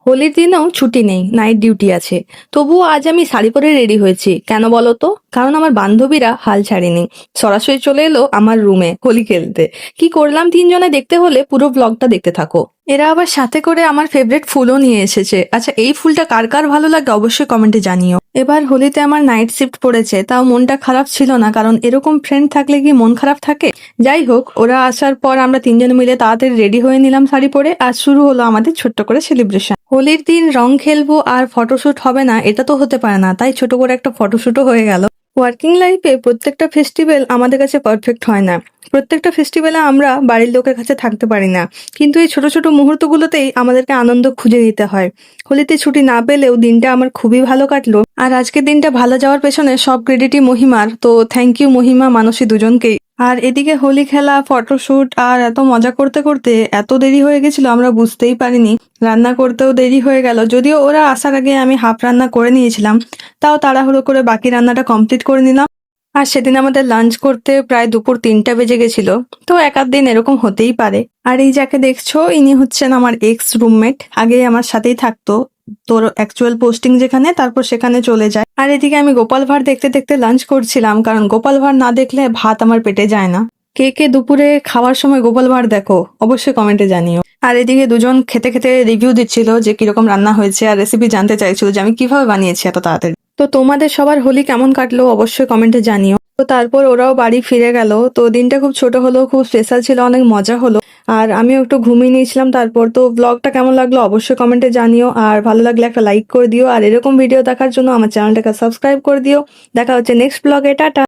হোলির দিনেও ছুটি নেই, নাইট ডিউটি আছে। তবুও আজ আমি শাড়ি পরে রেডি হয়েছি। কেন বলো তো? কারণ আমার বান্ধবীরা হাল ছাড়েনি। সরাসরি চলে এলো আমার রুমে হোলি খেলতে। কি করলাম তিনজনে দেখতে হলে পুরো ব্লগটা দেখতে থাকো। এরা আবার সাথে করে আমার ফেভারিট ফুলও নিয়ে এসেছে। আচ্ছা, এই ফুলটা কার কার ভালো লাগে অবশ্যই কমেন্টে জানিও। এবার হোলিতে আমার নাইট শিফট পড়েছে, তাও মনটা খারাপ ছিল না, কারণ এরকম ফ্রেন্ড থাকলে কি মন খারাপ থাকে? যাই হোক, ওরা আসার পর আমরা তিনজনে মিলে তাড়াতাড়ি রেডি হয়ে নিলাম শাড়ি পরে, আর শুরু হলো আমাদের ছোট্ট করে সেলিব্রেশন। হোলির দিন রং খেলবো আর ফটোশুট হবে না, এটা তো হতে পারে না, তাই ছোট করে একটা ফটোশুটও হয়ে গেল। ওয়ার্কিং লাইফে প্রত্যেকটা ফেস্টিভ্যাল আমাদের কাছে পারফেক্ট হয় না। প্রত্যেকটা ফেস্টিভ্যালে আমরা বাড়ির লোকের কাছে থাকতে পারি না, কিন্তু এই ছোট ছোট মুহূর্তগুলোতেই আমাদেরকে আনন্দ খুঁজে নিতে হয়। হোলিতে ছুটি না পেলেও দিনটা আমার খুবই ভালো কাটলো, আর আজকের দিনটা ভালো যাওয়ার পেছনে সব ক্রেডিটই মহিমার, তো থ্যাংক ইউ মহিমা, মানসী দুজনকেই। আর এদিকে হোলি খেলা, ফটোশুট আর এত মজা করতে করতে এত দেরি হয়ে গেছিল আমরা বুঝতেই পারিনি। রান্না করতেও দেরি হয়ে গেল, যদিও ওরা আসার আগে আমি হাফ রান্না করে নিয়েছিলাম, তাও তাড়াহুড়ো করে বাকি রান্নাটা কমপ্লিট করে নিলাম। আর সেদিন আমাদের লাঞ্চ করতে প্রায় দুপুর 3টা বেজে গেছিল। তো এক আধ দিন এরকম হতেই পারে। আর এই যাকে দেখছো, ইনি হচ্ছেন আমার এক্স রুমমেট, আগে আমার সাথেই থাকতো। তোর অ্যাকচুয়াল পোস্টিং যেখানে, তারপর সেখানে চলে যায়। আর এদিকে আমি গোপাল ভাঁড় দেখতে দেখতে লাঞ্চ করছিলাম, কারণ গোপাল ভাঁড় না দেখলে ভাত আমার পেটে যায় না। কে কে দুপুরে খাওয়ার সময় গোপাল ভাঁড় দেখো অবশ্যই কমেন্টে জানিও। আর এদিকে দুজন খেতে খেতে রিভিউ দিচ্ছিল যে কিরকম রান্না হয়েছে, আর রেসিপি জানতে চাইছিল যে আমি কিভাবে বানিয়েছি এত তাড়াতাড়ি। তো তোমাদের সবার হোলি কেমন কাটলো অবশ্যই কমেন্টে জানিও। তো তারপর ওরাও বাড়ি ফিরে গেল। তো দিনটা খুব ছোট হলেও খুব স্পেশাল ছিল, অনেক মজা হলো। আর আমিও একটু ঘুমিয়ে নিয়েছিলাম তারপর। তো ব্লগটা কেমন লাগলো অবশ্যই কমেন্টে জানিও, আর ভালো লাগলে একটা লাইক করে দিও, আর এরকম ভিডিও দেখার জন্য আমার চ্যানেলটাকে সাবস্ক্রাইব করে দিও। দেখা হচ্ছে নেক্সট ব্লগে, টাটা।